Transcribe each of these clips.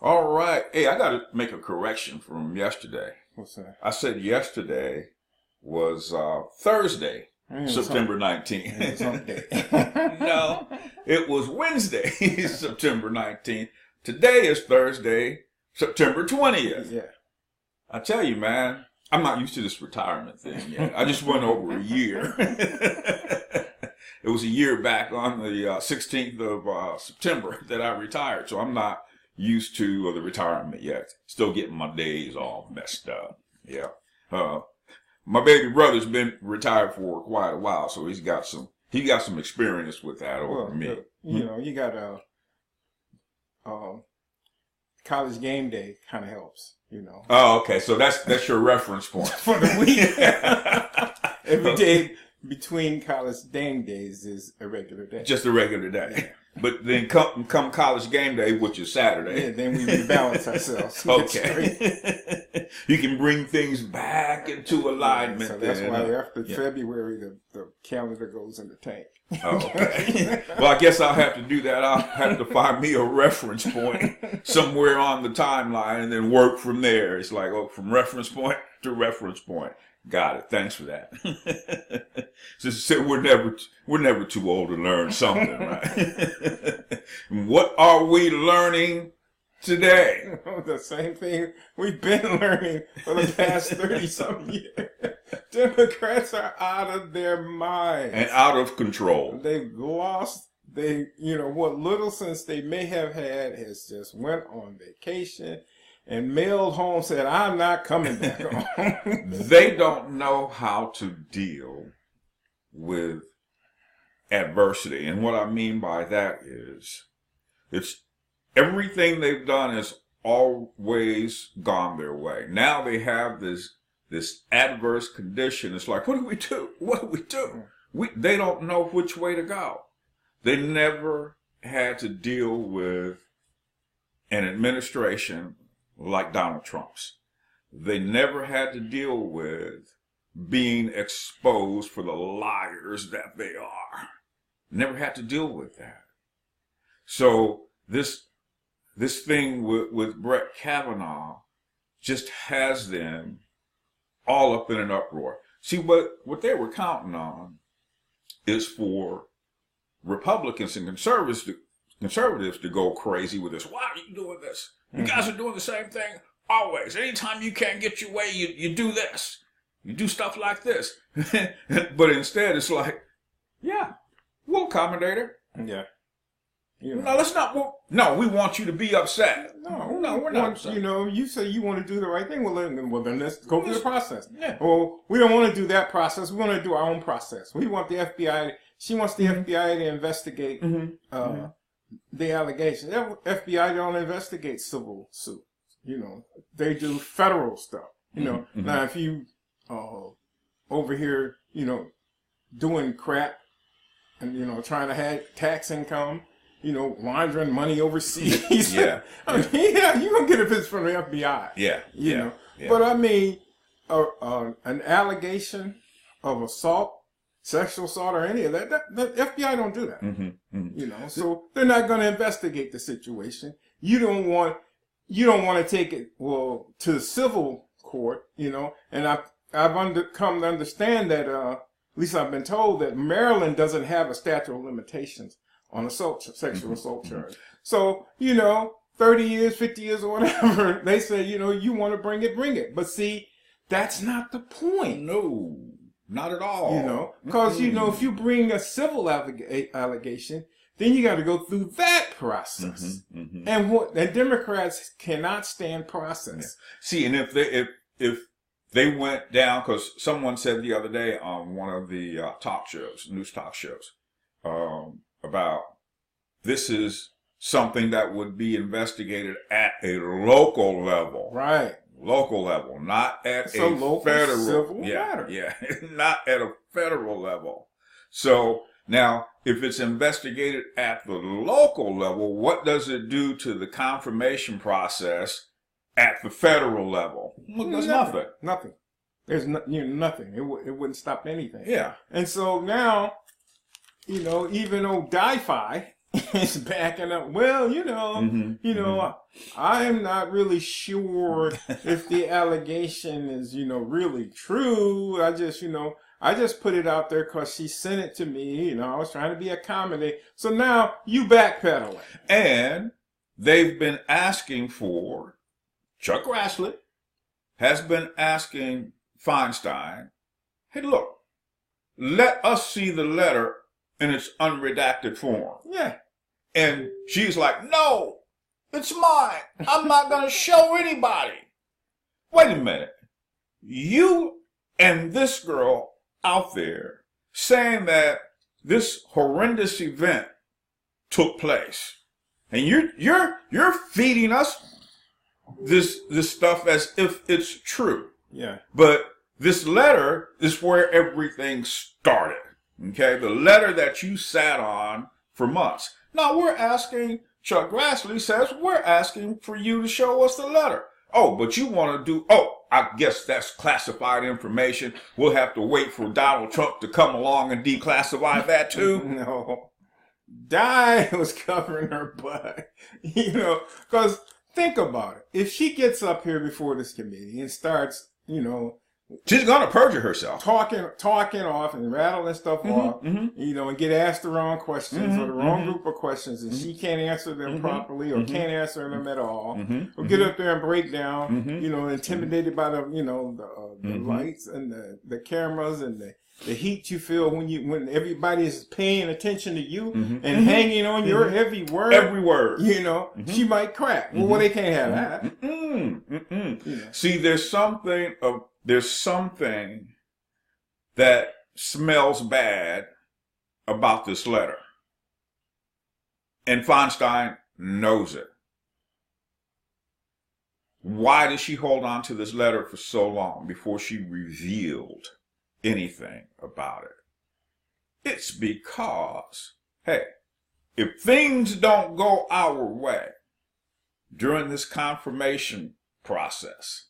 All right. Hey, I got to make a correction from yesterday. What's that? I said yesterday was Thursday, September 19th. It's Sunday. No, it was Wednesday, September 19th. Today is Thursday, September 20th. Yeah. I tell you, man, I'm not used to this retirement thing yet. I just went over a year. It was a year back on the 16th of September that I retired, so I'm not used to the retirement yet. Still getting my days all messed up. Yeah. My baby brother's been retired for quite a while, so he got some experience with that over me. You got college game day kind of helps, Oh, okay. So that's your reference point for the week. Every day between college game days is a regular day. Just a regular day. Yeah. But then come college game day, which is Saturday. Yeah, then we rebalance ourselves. Okay. You can bring things back into alignment. So that's why after February, the calendar goes in the tank. Oh, okay. Well, I guess I'll have to do that. I'll have to find me a reference point somewhere on the timeline and then work from there. It's like, from reference point to reference point. Got it. Thanks for that. Just said we're never too old to learn something, right? What are we learning today? The same thing we've been learning for the past 30-something years. Democrats are out of their minds. And out of control. They've lost, what little sense they may have had has just went on vacation and mailed home, said, I'm not coming back home. They don't know how to deal with adversity. And what I mean by that is, it's everything they've done has always gone their way. Now they have this adverse condition. It's like, what do we do? What do we do? They don't know which way to go. They never had to deal with an administration like Donald Trump's. They never had to deal with being exposed for the liars that they are. Never had to deal with that. So this thing with Brett Kavanaugh just has them all up in an uproar. See, what they were counting on is for Republicans and conservatives to go crazy with this. Why are you doing this? You guys are doing the same thing always. Anytime you can't get your way, you do this. You do stuff like this. But instead, it's like, yeah, we'll accommodate it. Yeah. No, let's not. No, we want you to be upset. No, we're not upset. You say you want to do the right thing. Well, then let's go through the process. Yeah. Well, we don't want to do that process. We want to do our own process. We want the FBI. She wants the FBI to investigate the allegations. FBI don't investigate civil suits. They do federal stuff. Now if you over here, doing crap and trying to have tax income, laundering money overseas. Yeah. You don't get if it's from the FBI. Yeah. Yeah. But I mean, an allegation of assault, sexual assault, or any of that, the FBI don't do that. So they're not going to investigate the situation. You don't want to take it to the civil court, And I've come to understand that at least I've been told that Maryland doesn't have a statute of limitations on sexual assault charge. So 30 years, 50 years, or whatever, they say you want to bring it. But see, that's not the point. No. Not at all. Because, if you bring a civil allegation, then you got to go through that process. And Democrats cannot stand process. Yeah. See, and if they went down, because someone said the other day on one of the news talk shows, about this is something that would be investigated at a local level. Right. Local level, not at a federal civil matter. Yeah, not at a federal level. So now, if it's investigated at the local level, what does it do to the confirmation process at the federal level? Well, there's nothing. Nothing. There's nothing. It wouldn't stop anything. Yeah. And so now, even though Di-Fi, is backing up. Well, I'm not really sure if the allegation is, really true. I just put it out there because she sent it to me. I was trying to be accommodating. So now you backpedaling. And they've been asking for, Chuck Grassley has been asking Feinstein, hey, look, let us see the letter in its unredacted form. Yeah. And she's like, no, it's mine. I'm not going to show anybody. Wait a minute. You and this girl out there saying that this horrendous event took place. And you're feeding us this stuff as if it's true. Yeah. But this letter is where everything started. Okay? The letter that you sat on for months. Now we're asking, Chuck Grassley says, we're asking for you to show us the letter. Oh, but you want to I guess that's classified information. We'll have to wait for Donald Trump to come along and declassify that too. No. Di was covering her butt. Because think about it. If she gets up here before this committee and starts, she's going to perjure herself. Talking off and rattling stuff off, and get asked the wrong questions or the wrong group of questions, and she can't answer them properly or can't answer them at all, or get up there and break down, intimidated by the lights and the cameras and the heat you feel when everybody is paying attention to you and hanging on your every word. Every word. She might crack. Well, they can't have that. See, there's something that smells bad about this letter. And Feinstein knows it. Why did she hold on to this letter for so long before she revealed anything about it? It's because, hey, if things don't go our way during this confirmation process,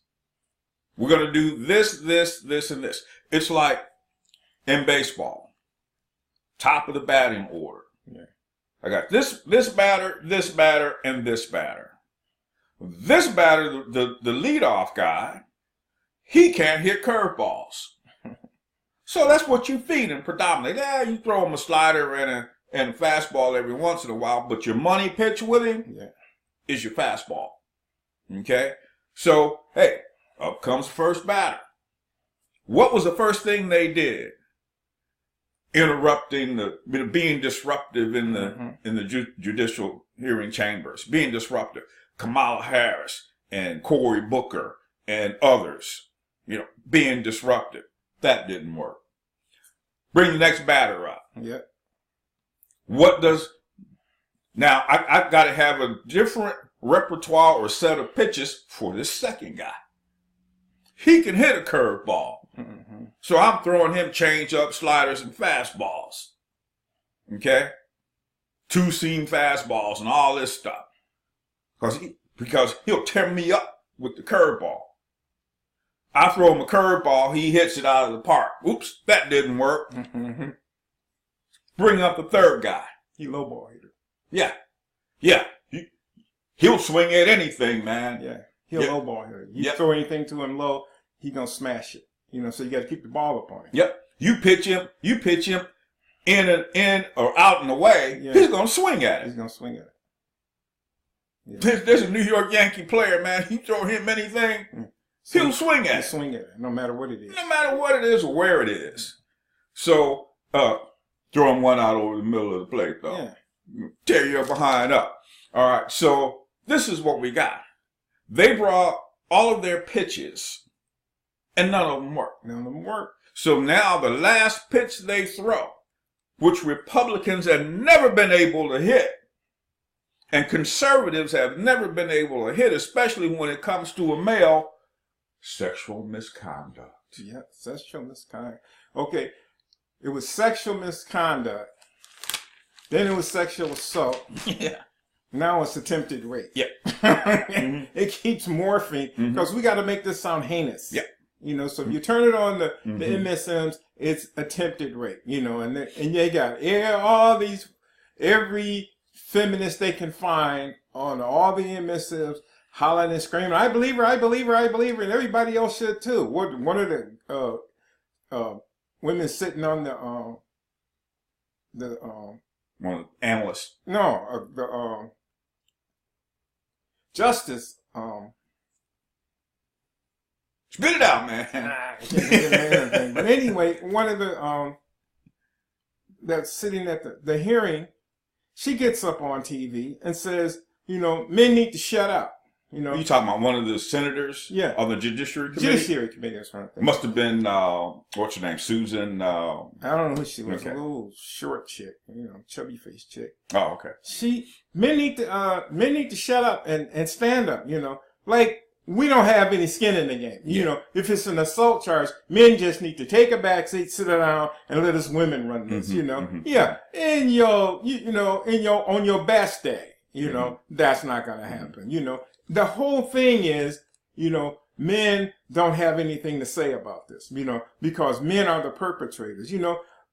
we're going to do this, and this. It's like in baseball, top of the batting order. Yeah. I got this batter, and this batter. This batter, the leadoff guy, he can't hit curveballs. So that's what you feed him predominantly. Yeah, you throw him a slider and a fastball every once in a while, but your money pitch with him is your fastball. Okay? So, hey, up comes first batter. What was the first thing they did? Interrupting being disruptive in the judicial hearing chambers, being disruptive. Kamala Harris and Cory Booker and others, being disruptive. That didn't work. Bring the next batter up. Yep. Now I've got to have a different repertoire or set of pitches for this second guy. He can hit a curveball. So I'm throwing him change-up, sliders, and fastballs. Okay? Two-seam fastballs and all this stuff. Because he'll tear me up with the curveball. I throw him a curveball, he hits it out of the park. Oops, that didn't work. Bring up the third guy. He lowball hitter. Yeah. He'll swing at anything, man. Yeah. He'll lowball hitter. You throw anything to him low, he gonna smash it. So you got to keep the ball up on him. Yep. You pitch him in or out and away. Yeah. He's gonna swing at it. He's gonna swing at it. Yeah. There's a New York Yankee player, man. You throw him anything, he'll swing at it. Swing at it, no matter what it is. No matter what it is or where it is. So throw him one out over the middle of the plate, though. Yeah. Tear your behind up. All right. So this is what we got. They brought all of their pitches. And none of them work. So now the last pitch they throw, which Republicans have never been able to hit, and conservatives have never been able to hit, especially when it comes to a male, sexual misconduct. Yeah, sexual misconduct. Okay, it was sexual misconduct. Then it was sexual assault. Yeah. Now it's attempted rape. Yeah. It keeps morphing because we got to make this sound heinous. Yeah. So if you turn it on the MSMs, it's attempted rape, and they got all these, every feminists they can find on all the emissives, hollering and screaming, "I believe her, I believe her, I believe her," and everybody else should too. One of the women sitting on the one of the analysts. No, the justice. Spit it out, man. I can't think of anything. But anyway, one of the that's sitting at the hearing, she gets up on TV and says, men need to shut up. You talking about one of the senators? Yeah. Of the Judiciary Committee? Judiciary Committee, that's what I'm thinking. Must have been, what's her name? Susan? I don't know who she was. Okay. A little short chick, chubby faced chick. Oh, okay. Men need to shut up and stand up, Like, we don't have any skin in the game. Yeah. If it's an assault charge, men just need to take a back seat, sit down, and let us women run this, Mm-hmm. Yeah. On your best day, that's not going to happen. The whole thing is, men don't have anything to say about this, because men are the perpetrators.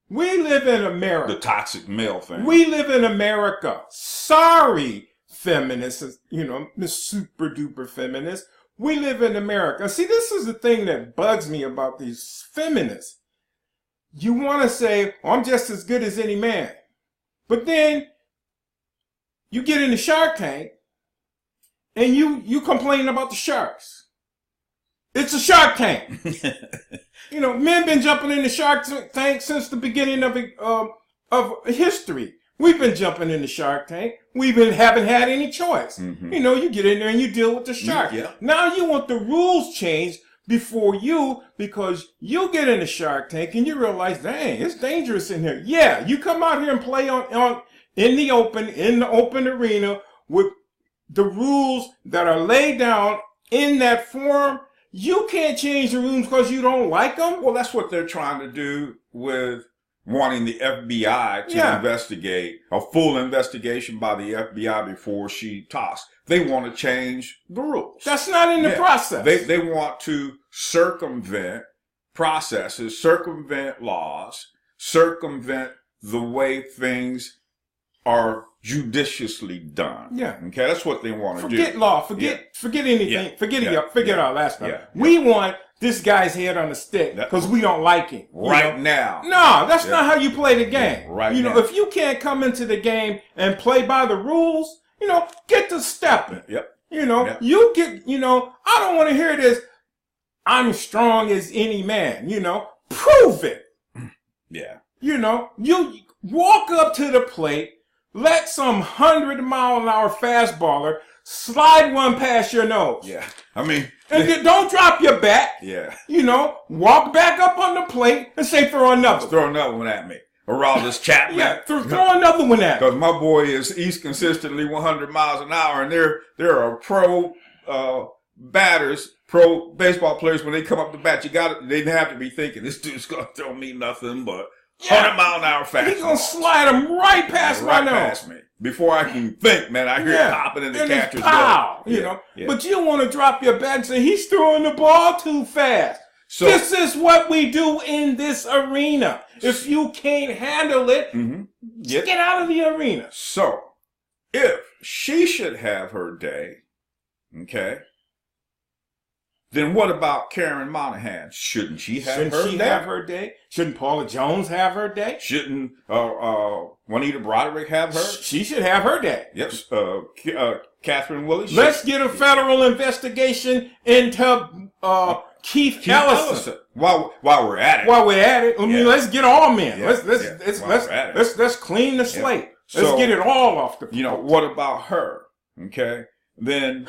We live in America. The toxic male thing. We live in America. Sorry, feminists, the super duper feminists. We live in America. See, this is the thing that bugs me about these feminists. You want to say, I'm just as good as any man. But then you get in the Shark Tank and you complain about the sharks. It's a Shark Tank. Men been jumping in the Shark Tank since the beginning of history. We've been jumping in the Shark Tank. Haven't had any choice. Mm-hmm. You get in there and you deal with the shark. Yeah. Now you want the rules changed before you, because you get in the Shark Tank and you realize, dang, it's dangerous in here. Yeah, you come out here and play in the open arena with the rules that are laid down in that forum. You can't change the rules because you don't like them. Well, that's what they're trying to do with wanting the FBI to investigate, a full investigation by the FBI before she talks. They want to change the rules. That's not in the process. They want to circumvent processes, circumvent laws, circumvent the way things are judiciously done. Yeah. Okay, that's what they want to do. Forget law. Forget anything. Yeah. Forget all that stuff. Yeah. We want this guy's head on a stick because we don't like him. Right now. No, that's not how you play the game. Yeah, right now. If you can't come into the game and play by the rules, get to stepping. Yep. You get, I don't want to hear this, I'm strong as any man, prove it. Yeah. You walk up to the plate, let some 100-mile-an-hour fastballer slide one past your nose. Yeah. And don't drop your bat. Yeah. Walk back up on the plate and say, throw another. Throw another one at me. Aroldis Chapman. Yeah, throw another one at me. Because my boy he's consistently 100 miles an hour, and there are pro batters, pro baseball players, when they come up to bat, they have to be thinking, this dude's going to throw me nothing but 100-mile-an-hour fastball. He's going to slide him right past my nose. Past me. Before I can think, man, I hear it popping in the catcher's glove. Yeah. But you don't want to drop your bat and say, he's throwing the ball too fast. So, this is what we do in this arena. If you can't handle it, get out of the arena. So, if she should have her day, okay, then what about Karen Monahan? Shouldn't she have her day? Shouldn't Paula Jones have her day? Shouldn't Juanita Broderick have her? She should have her day. Yes. Catherine Willis. Let's get a federal investigation into Keith Ellison. While we're at it. I mean, let's get all men. Yeah. Let's clean the slate. Let's get it all off the plate. What about her? Okay. Then,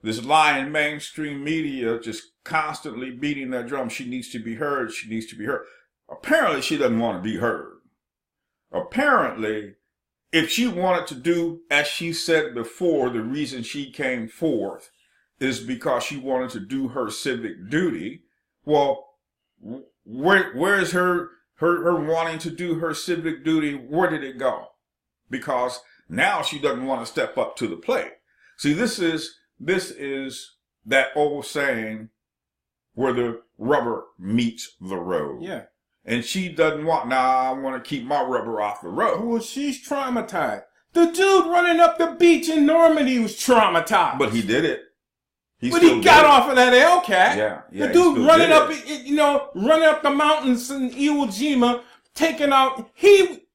this lying mainstream media just constantly beating that drum. She needs to be heard. She needs to be heard. Apparently, she doesn't want to be heard. Apparently, if she wanted to do, as she said before, the reason she came forth is because she wanted to do her civic duty. Well, where's her wanting to do her civic duty? Where did it go? Because now she doesn't want to step up to the plate. See, this is that old saying where the rubber meets the road. Yeah. And she doesn't want, I want to keep my rubber off the road. Well, she's traumatized. The dude running up the beach in Normandy was traumatized. But he did it. He got off of that Hellcat. Yeah. The dude running up, running up the mountains in Iwo Jima, taking out. He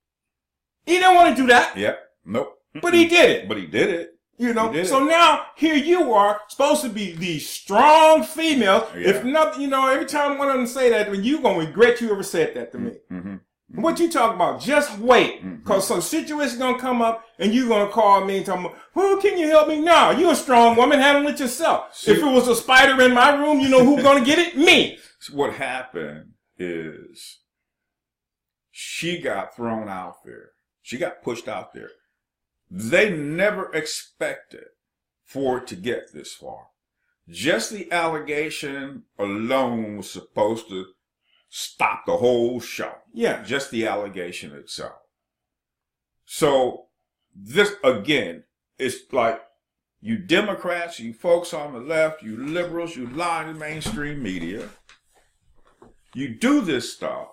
didn't want to do that. Yeah. Nope. But he did it. But he did it. So now here you are, supposed to be these strong females. Yeah. If nothing, every time one of them say that, then you gonna regret you ever said that to me. What you talking about? Just wait, cause some situation gonna come up, and you gonna call me and tell me, "Well, can you help me?" No, you a strong woman. Handle it yourself. See, if it was a spider in my room, you know who's gonna get it? Me. What happened is she got thrown out there. She got pushed out there. They never expected for it to get this far. Just the allegation alone was supposed to stop the whole show. Yeah. Just the allegation itself. So this, again, it's like you Democrats, you folks on the left, you liberals, you lie in the mainstream media. You do this stuff,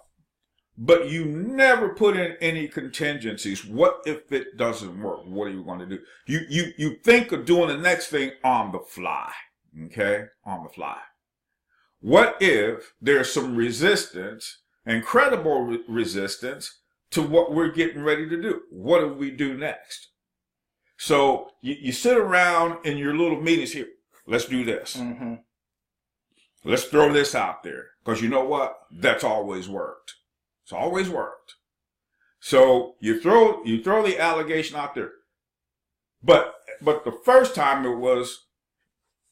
but you never put in any contingencies. What if it doesn't work? What are you going to do? You think of doing the next thing on the fly. Okay? On the fly. What if there's some resistance, incredible resistance, to what we're getting ready to do? What do we do next? So you sit around in your little meetings here. Let's do this. Let's throw this out there. Because you know what? That's always worked. It's always worked. So you throw the allegation out there. But the first time it was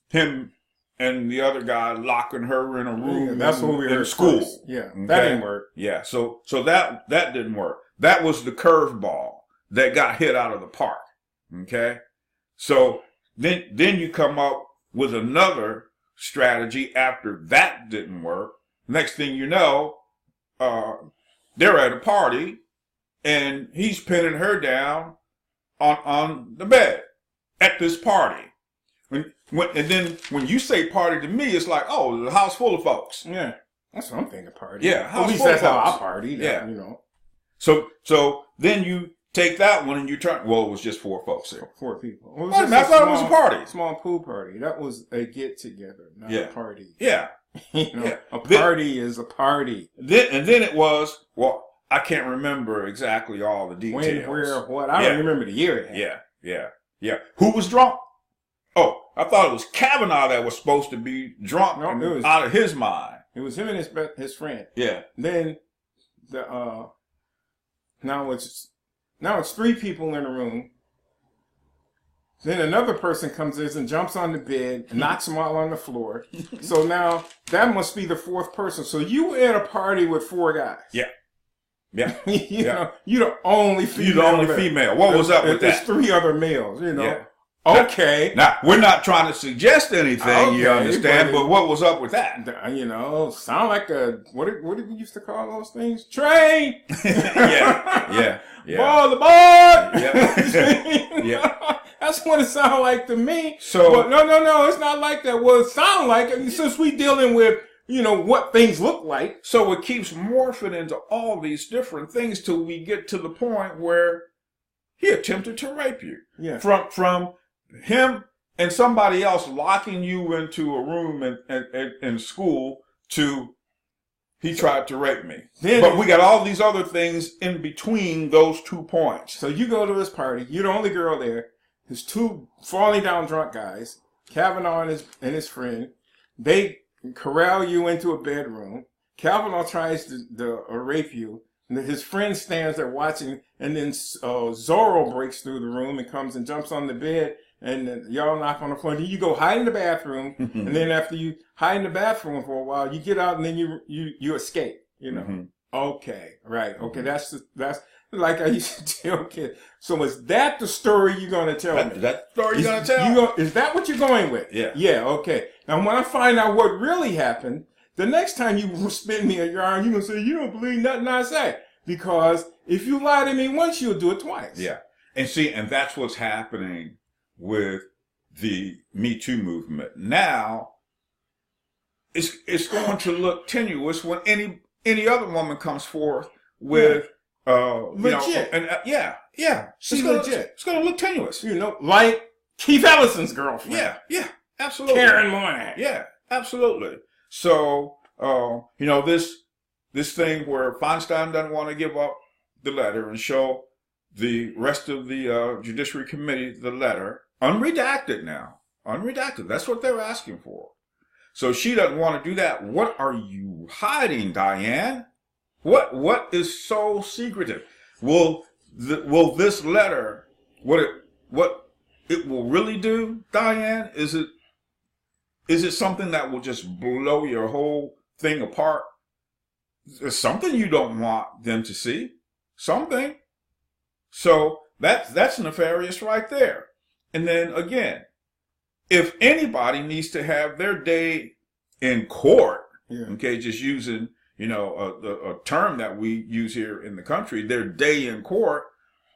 him and the other guy locking her in a room. That's what we heard in school. First. Yeah, okay? That didn't work. Yeah, so that didn't work. That was the curveball that got hit out of the park. Okay, so then you come up with another strategy after that didn't work. Next thing you know, they're at a party and he's pinning her down on the bed at this party. And then when you say party to me, it's like, oh, the house full of folks. Yeah, that's what I'm thinking. Party. Yeah, at least that's how I party. Yeah, So then you take that one and you turn. Well, it was just 4 folks there. 4 people. I thought it was a party. Small pool party. That was a get together, not a party. Yeah, a party is a party. Then it was. Well, I can't remember exactly all the details. When, where, what? I don't remember the year. Yeah. Who was drunk? Oh, I thought it was Kavanaugh that was supposed to be drunk and out of his mind. It was him and his friend. Yeah. Then now it's 3 people in a room. Then another person comes in and jumps on the bed and knocks them all on the floor. So now that must be the 4th person. So you were at a party with 4 guys. Yeah. you know, you're the only female. You're the only female. What was up with that? There's 3 other males, Yeah. Okay. Now, we're not trying to suggest anything, you understand, but what was up with that? Sound like what did we used to call those things? Train! Yeah. Ball the board! Yeah. That's what it sounded like to me. So, but no, it's not like that. Well, it sounded like it, since we dealing with, what things look like. So it keeps morphing into all these different things till we get to the point where he attempted to rape you. Yeah. From him and somebody else locking you into a room in school to he tried to rape me. But we got all these other things in between those 2 points. So you go to his party. You're the only girl there. There's 2 falling down drunk guys, Kavanaugh and his friend. They corral you into a bedroom. Kavanaugh tries to rape you. And his friend stands there watching, and then Zorro breaks through the room and comes and jumps on the bed, and then y'all knock on the floor. Then you go hide in the bathroom, and then after you hide in the bathroom for a while, you get out, and then you escape. Okay, right. Okay, that's like I used to tell kids. So is that the story you're gonna tell me? That story you're gonna tell? Is that what you're going with? Yeah. Yeah. Okay. Now when I find out what really happened, the next time you spin me a yarn, you're going to say, you don't believe nothing I say. Because if you lie to me once, you'll do it twice. Yeah. And that's what's happening with the Me Too movement. Now, it's going to look tenuous when any other woman comes forth with, legit. Yeah. She's legit. It's going to look tenuous. You know, like Keith Ellison's girlfriend. Yeah. Yeah. Absolutely. Karen Moynihan. Yeah. Absolutely. So, you know, this thing where Feinstein doesn't want to give up the letter and show the rest of the Judiciary Committee the letter, unredacted now. Unredacted. That's what they're asking for. So she doesn't want to do that. What are you hiding, Diane? What is so secretive? Will this letter, what it will really do, Diane? Is it something that will just blow your whole thing apart? There's something you don't want them to see. Something. So that's nefarious right there. And then again, if anybody needs to have their day in court, okay, just using, you know, a term that we use here in the country, their day in court,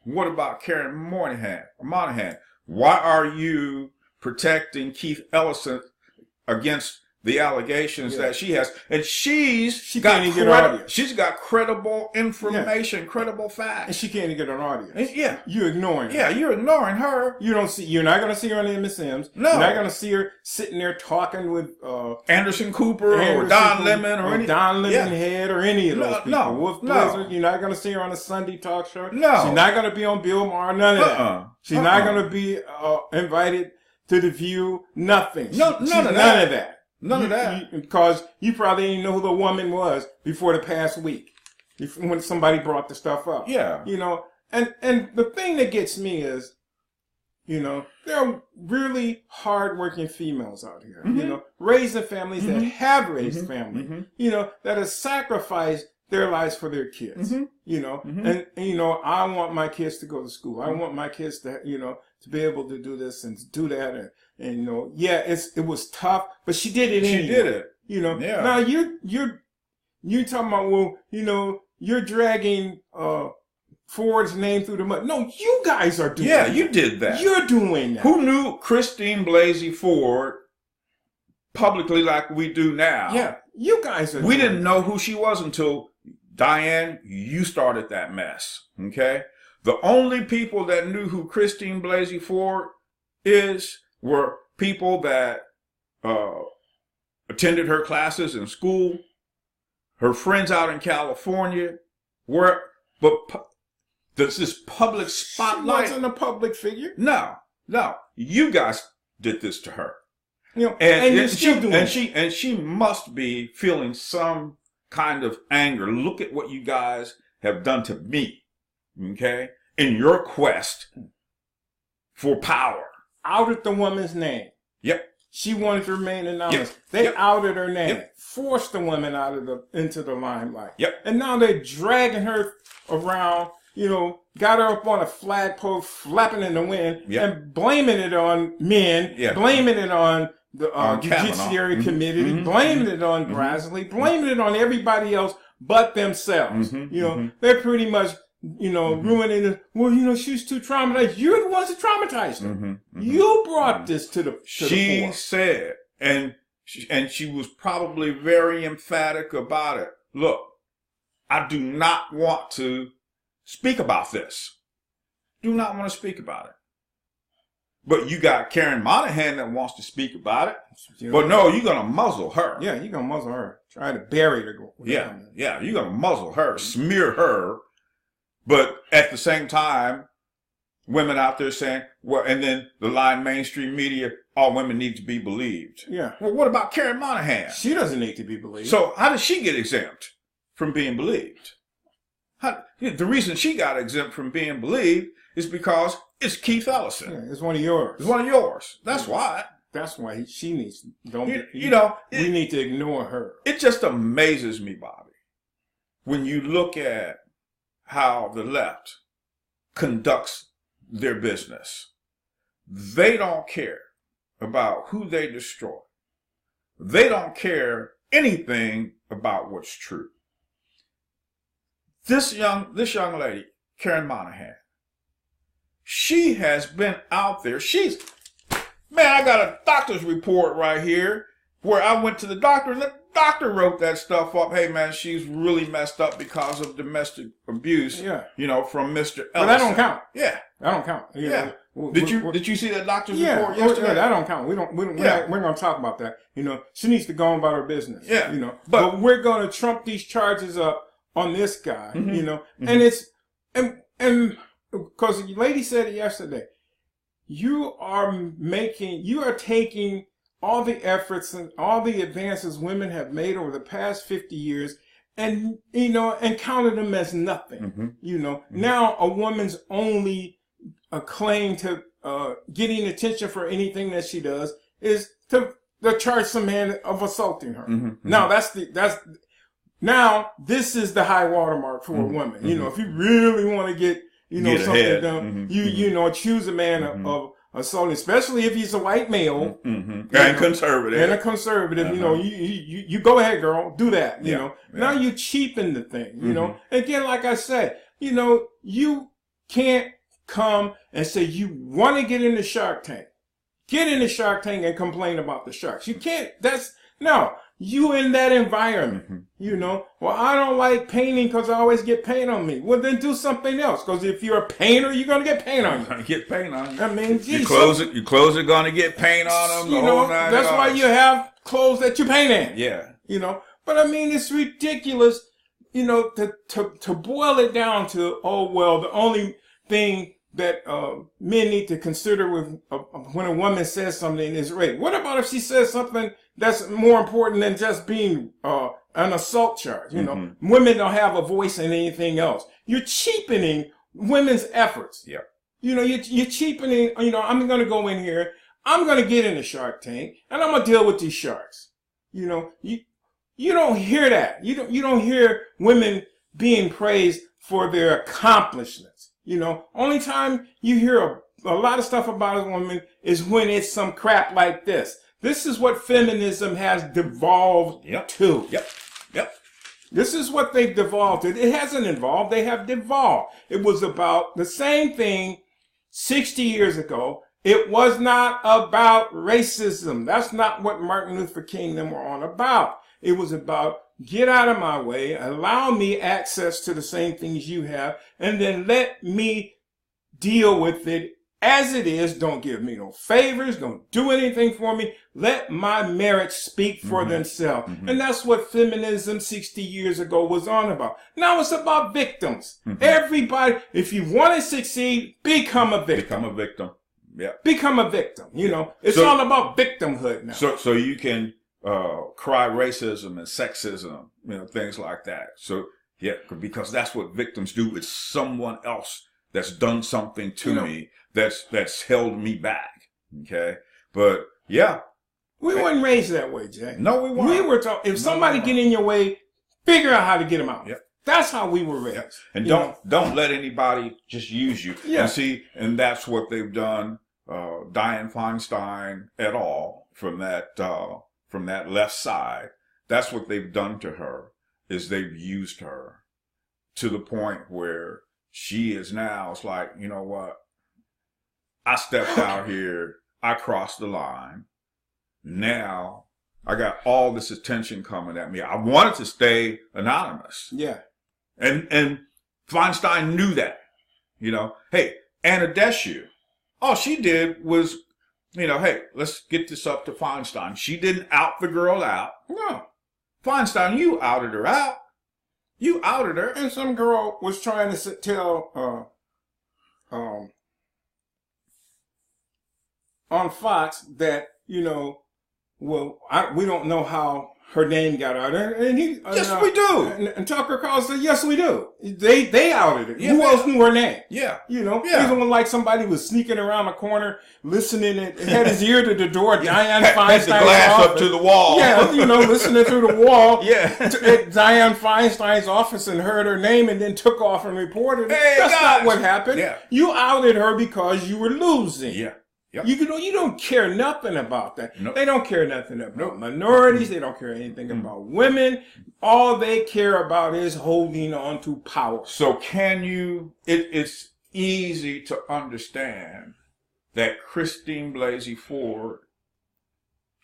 what about Karen Moynihan? Why are you protecting Keith Ellison against the allegations that she has? And she's got credible information, credible facts. And she can't even get an audience. And you're ignoring her. Yeah, you're ignoring her. You're not going to see her on MSMs. No. You're not going to see her sitting there talking with Anderson Cooper or Don Lemon or any Don Lemonhead or any of those people. No, Wolf Blizzard. You're not going to see her on a Sunday talk show. No. She's not going to be on Bill Maher. None of that. She's not going to be invited to The View. Nothing. None of that. None of that. Because you probably didn't know who the woman was before the past week, when somebody brought the stuff up. Yeah. You know, and the thing that gets me is, you know, there are really hardworking females out here, you know, raising families that have raised families, you know, that have sacrificed their lives for their kids, you know, and, you know, I want my kids to go to school. I want my kids to, you know, to be able to do this and do that. And you know, it was tough, but she did it anyway. She did it. You know, yeah. Now you're talking about, well, you know, you're dragging, Ford's name through the mud. No, you guys are doing that. Yeah, you did that. You're doing that. Who knew Christine Blasey Ford publicly like we do now? Yeah, you guys are We didn't know who she was until, Diane, you started that mess, okay? The only people that knew who Christine Blasey Ford were people that attended her classes in school, her friends out in California, does this public spotlight? She wasn't a public figure. No. You guys did this to her. You know, and she must be feeling some kind of anger. Look at what you guys have done to me. Okay? In your quest for power. Outed the woman's name. Yep. She wanted to remain anonymous. Yep. They outed her name. Forced the woman into the limelight. Yep. And now they're dragging her around, you know, got her up on a flagpole, flapping in the wind, and blaming it on men, blaming it on the Judiciary Committee, blaming it on Grassley, blaming it on everybody else but themselves. You know, they're pretty much, you know, ruining it. Well, you know, she's too traumatized. You're the ones that traumatized her. You brought this to the fore. She said, and she was probably very emphatic about it. Look, I do not want to speak about this. Do not want to speak about it. But you got Karen Moynihan that wants to speak about it. But no, you're going to muzzle her. Yeah, you're going to muzzle her. Try to bury her. Yeah, you're going to muzzle her, smear her. But at the same time, women out there saying, well, and then the line mainstream media, all women need to be believed. Yeah. Well, what about Karen Moynihan? She doesn't need to be believed. So how does she get exempt from being believed? The reason she got exempt from being believed is because it's Keith Ellison. Yeah, it's one of yours. It's one of yours. That's why. That's why she needs. We need to ignore her. It just amazes me, Bobby, when you look at how the left conducts their business. They don't care about who they destroy. They don't care anything about what's true. This young lady, Karen Moynihan, she has been out there. I got a doctor's report right here where I went to the doctor and the doctor wrote that stuff up. Hey, man, she's really messed up because of domestic abuse. Yeah. You know, from Mr. Ellison. But that don't count. Yeah. That don't count. Yeah. Did you see that doctor's report yesterday? Yeah, that don't count. We're not going to talk about that. You know, she needs to go on about her business. Yeah. You know, but we're going to trump these charges up on this guy. Mm-hmm. You know, and it's and because the lady said it yesterday, you are taking all the efforts and all the advances women have made over the past 50 years, and you know, and counted them as nothing. Mm-hmm. You know, now a woman's only a claim to getting attention for anything that she does is to charge some man of assaulting her. Mm-hmm. Now now this is the high watermark for a woman. Mm-hmm. You know, if you really want to get something ahead. Done, you know, accuse a man of assaulting, especially if he's a white male and conservative. And a conservative, you know, you go ahead, girl, do that. You know, now you cheapen the thing. You know, again, like I said, you know, you can't come and say you want to get in the Shark Tank. Get in the Shark Tank and complain about the sharks. You can't. You in that environment. You know, well, I don't like painting because I always get paint on me. Well, then do something else, because if you're a painter, you're going to get paint on you. Get paint on you. I mean, geez, your clothes are going to get paint on them. You know, that's why you have clothes that you paint in. Yeah. You know, but I mean, it's ridiculous, you know, to boil it down to, oh, well, the only thing that men need to consider with when a woman says something is rape. What about if she says something that's more important than just being an assault charge? You know, women don't have a voice in anything else. You're cheapening women's efforts. Yeah. You know, you're cheapening. You know, I'm going to go in here. I'm going to get in the Shark Tank, and I'm going to deal with these sharks. You know, you don't hear that. You don't hear women being praised for their accomplishments. You know, only time you hear a lot of stuff about a woman is when it's some crap like this. This is what feminism has devolved to. Yep. This is what they've devolved to. It hasn't evolved. They have devolved. It was about the same thing 60 years ago. It was not about racism. That's not what Martin Luther King and them were on about. It was about, get out of my way, allow me access to the same things you have, and then let me deal with it as it is. Don't give me no favors. Don't do anything for me. Let my merits speak for themselves. And that's what feminism 60 years ago was on about. Now it's about victims. Everybody, if you want to succeed, become a victim. Become a victim. Yeah. Become a victim. You know, it's all about victimhood now. So you can cry racism and sexism, you know, things like that. So yeah, because that's what victims do. It's someone else that's done something to me that's held me back. Okay, but yeah, we weren't raised that way, Jay. No, we weren't. We were taught if somebody get in your way, figure out how to get them out. Yep. That's how we were raised. Yep. And don't let anybody just use you. Yeah. And that's what they've done. Dianne Feinstein et al. From that left side, that's what they've done to her, is they've used her to the point where she is now, it's like, you know what? I stepped out here. I crossed the line. Now I got all this attention coming at me. I wanted to stay anonymous. Yeah. And Feinstein knew that, you know, hey, Anna Deshu, all she did was, you know, hey, let's get this up to Feinstein. She didn't out the girl out. No. Feinstein, you outed her out. You outed her. And some girl was trying to tell, on Fox that, you know, well, we don't know how her name got out. And he, yes, we do. And Tucker Carlson said, yes, we do. They outed it. Yeah, who else knew her name? Yeah. You know, yeah. Even like somebody was sneaking around the corner, listening, and had his ear to the door. Dianne Feinstein's had the glass office. Up to the wall. Yeah, you know, listening through the wall. Yeah. At Dianne Feinstein's office and heard her name and then took off and reported it. Hey, That's guys. not what happened. Yeah. You outed her because you were losing. Yeah. Yep. You don't care nothing about that. Nope. They don't care nothing about minorities. They don't care anything about women. All they care about is holding on to power. So can you, it's easy to understand that Christine Blasey-Ford,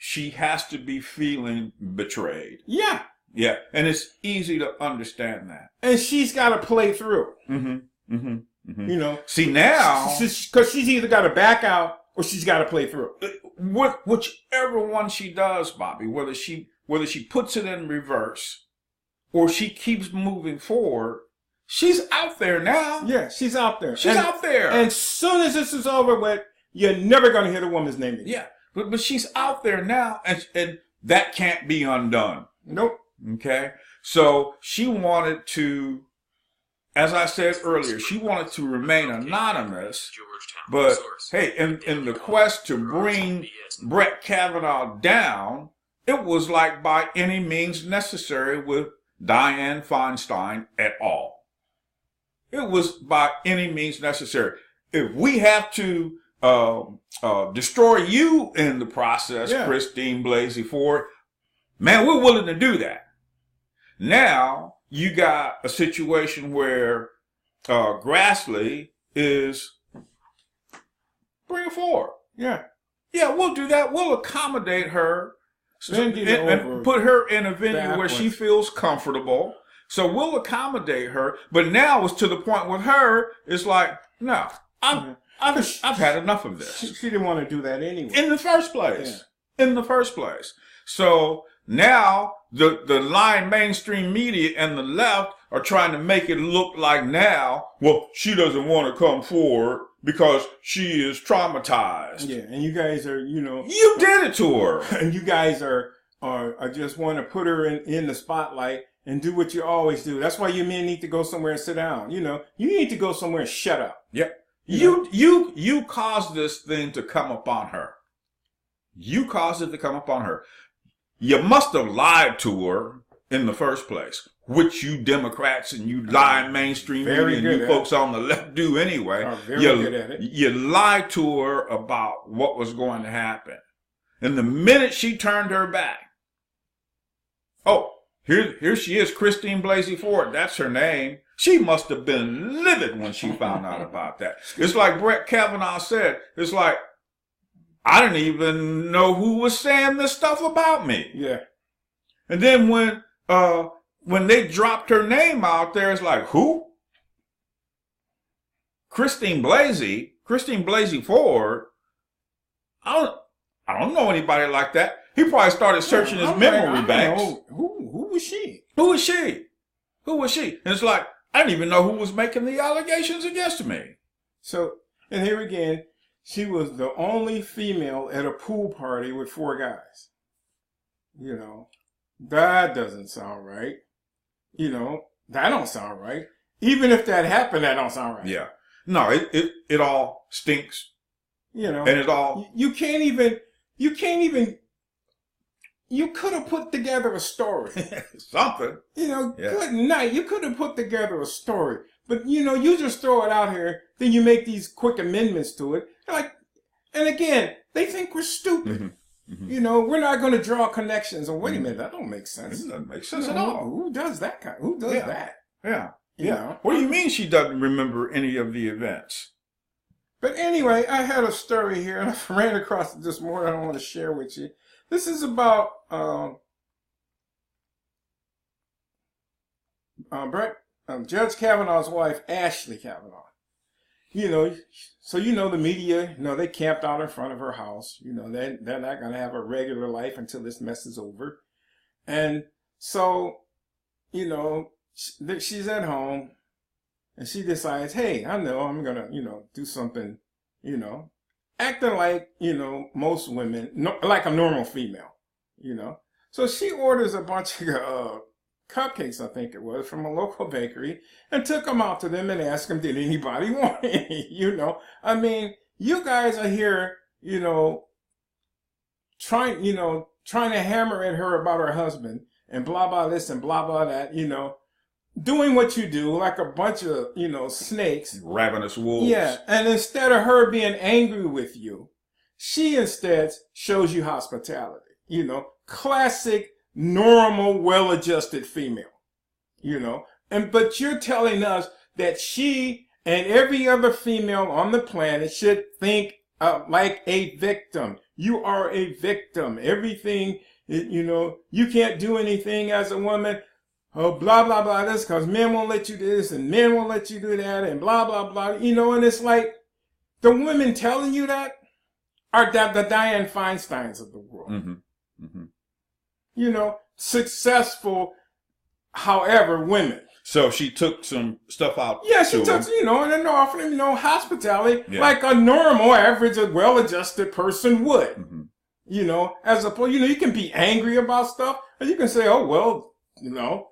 she has to be feeling betrayed. Yeah. Yeah, and it's easy to understand that. And she's got to play through. Mm-hmm. Mm-hmm. Mm-hmm. You know, see now, because she's either got to back out or she's got to play through. Whichever one she does, Bobby, whether she puts it in reverse or she keeps moving forward, she's out there now. Yeah, she's out there. She's out there. And as soon as this is over with, you're never going to hear the woman's name again. Yeah, but she's out there now, and that can't be undone. Nope. Okay, so she wanted to, as I said earlier, she wanted to remain anonymous, but hey, in the quest to bring Brett Kavanaugh down, it was like by any means necessary with Dianne Feinstein et al. It was by any means necessary. If we have to destroy you in the process, Christine Blasey Ford, man, we're willing to do that. Now, you got a situation where Grassley is bring it forward. Yeah. Yeah, we'll do that. We'll accommodate her and put her in a venue where she feels comfortable. So we'll accommodate her. But now it's to the point with her, it's like, no, I've had enough of this. She didn't want to do that anyway. In the first place. Yeah. In the first place. So now the lying mainstream media and the left are trying to make it look like now, well, she doesn't want to come forward because she is traumatized. Yeah, and you guys are, you did it to her. And you guys are just want to put her in the spotlight and do what you always do. That's why you men need to go somewhere and sit down. You need to go somewhere and shut up. Yep. You caused this thing to come upon her. You caused it to come upon her. You must have lied to her in the first place, which you Democrats and you lying mainstream media and you folks on the left do anyway. Very good at it. You lied to her about what was going to happen. And the minute she turned her back, here she is, Christine Blasey Ford. That's her name. She must have been livid when she found out about that. It's like Brett Kavanaugh said. It's like, I didn't even know who was saying this stuff about me. Yeah. And then when they dropped her name out there, it's like, who? Christine Blasey Ford. I don't know anybody like that. He probably started searching his memory banks. Who was she? Who was she? Who was she? And it's like, I didn't even know who was making the allegations against me. So, and here again, she was the only female at a pool party with 4 guys. That doesn't sound right. That don't sound right. Even if that happened, that don't sound right. Yeah. No, it all stinks. And it all... You could have put together a story. Something. Good night. You could have put together a story. But, you just throw it out here, then you make these quick amendments to it. And again, they think we're stupid. Mm-hmm. Mm-hmm. We're not going to draw connections. And wait a minute, that don't make sense. It doesn't make sense at all. Who does that? Who does that? Yeah. Yeah. What do you mean she doesn't remember any of the events? But anyway, I had a story here, and I ran across it this morning. I want to share with you. This is about Judge Kavanaugh's wife, Ashley Kavanaugh. So the media, they camped out in front of her house. They're not going to have a regular life until this mess is over. And so, she's at home and she decides, hey, I know I'm going to, do something, acting like, most women, like a normal female, So she orders a bunch of cupcakes, I think it was, from a local bakery and took them out to them and asked them, did anybody want any? You guys are here, trying to hammer at her about her husband and blah, blah, this and blah, blah, that, doing what you do like a bunch of, snakes. Ravenous wolves. Yeah. And instead of her being angry with you, she instead shows you hospitality, classic, normal, well-adjusted female, but you're telling us that she and every other female on the planet should think like a victim. You are a victim. Everything, you know, you can't do anything as a woman. Oh, blah, blah, blah, this, because men won't let you do this, and men won't let you do that, and blah, blah, blah. You know, and it's like, the women telling you that are the Dianne Feinsteins of the world. Mm-hmm. Mm-hmm. You know, successful, however, women. So she took some stuff out. Yeah, she took, you know, and then offering, you know, hospitality like a normal, average, well-adjusted person would. Mm-hmm. You know, as opposed, you know, you can be angry about stuff, and you can say, oh, well, you know.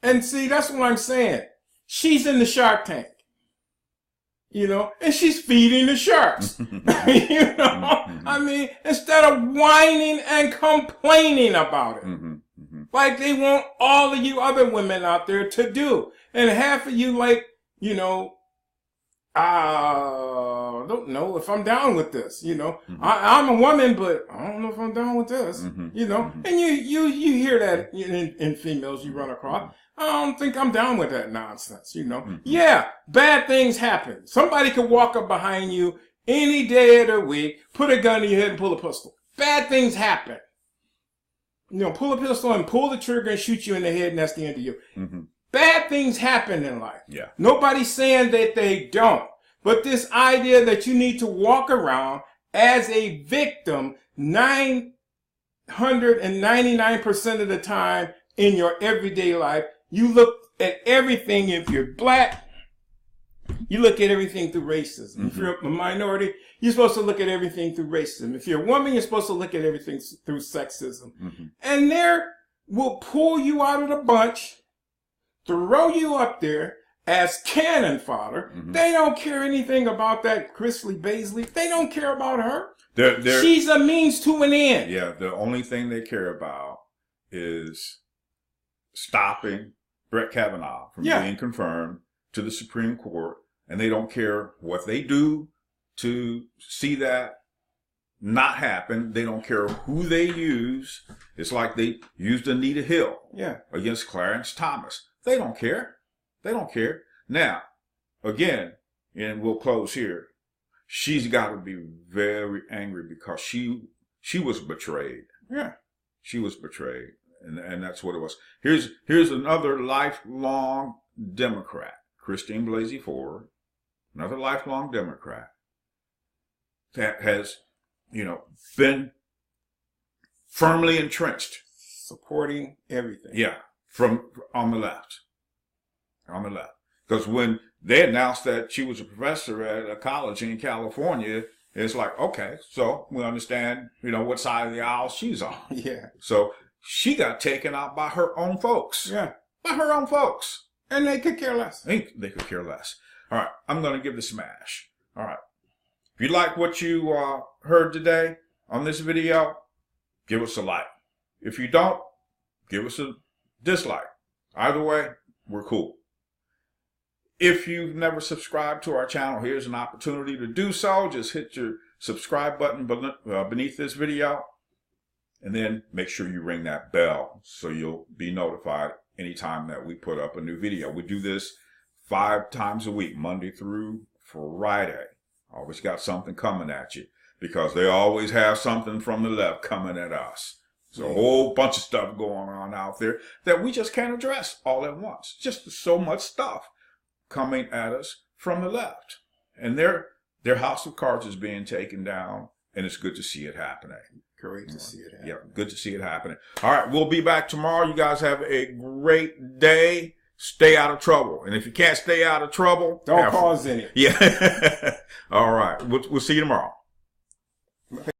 And see, that's what I'm saying. She's in the Shark Tank. You know, and she's feeding the sharks. You know, I mean, instead of whining and complaining about it, like they want all of you other women out there to do. And half of you, like, you know, I don't know if I'm down with this. You know, I'm a woman, but I don't know if I'm down with this. You know, and you hear that in females you run across. I don't think I'm down with that nonsense, you know. Yeah, bad things happen. Somebody could walk up behind you any day of the week, put a gun in your head and pull a pistol. Bad things happen. You know, pull a pistol and pull the trigger and shoot you in the head, and that's the end of you. Bad things happen in life. Yeah. Nobody's saying that they don't. But this idea that you need to walk around as a victim 999% of the time in your everyday life. You look at everything, if you're black, you look at everything through racism. If you're a minority, you're supposed to look at everything through racism. If you're a woman, you're supposed to look at everything through sexism. And they will pull you out of the bunch, throw you up there as cannon fodder. They don't care anything about that Chrisley Baisley. They don't care about her. She's a means to an end. Yeah, the only thing they care about is stopping Brett Kavanaugh from being confirmed to the Supreme Court, and they don't care what they do to see that not happen. They don't care who they use. It's like they used Anita Hill against Clarence Thomas. They don't care. They don't care. Now, again, and we'll close here, she's got to be very angry because she was betrayed. Yeah. She was betrayed. And that's what it was. Here's another lifelong Democrat, Christine Blasey-Ford, another lifelong Democrat that has, you know, been firmly entrenched, supporting everything. Yeah, on the left, because when they announced that she was a professor at a college in California, it's like, okay, so we understand, you know, what side of the aisle she's on. Yeah. So she got taken out by her own folks. Yeah. By her own folks. And they could care less. They could care less. All right. I'm going to give the smash. All right. If you like what you heard today on this video, give us a like. If you don't, give us a dislike. Either way, we're cool. If you've never subscribed to our channel, here's an opportunity to do so. Just hit your subscribe button beneath this video. And then make sure you ring that bell so you'll be notified anytime that we put up a new video. We do this 5 times a week, Monday through Friday. Always got something coming at you because they always have something from the left coming at us. There's a whole bunch of stuff going on out there that we just can't address all at once. Just so much stuff coming at us from the left. And their house of cards is being taken down, and it's good to see it happening. Great to see it happen. Yeah, good to see it happening. All right, we'll be back tomorrow. You guys have a great day. Stay out of trouble. And if you can't stay out of trouble, don't cause any. Yeah. All right. We'll see you tomorrow.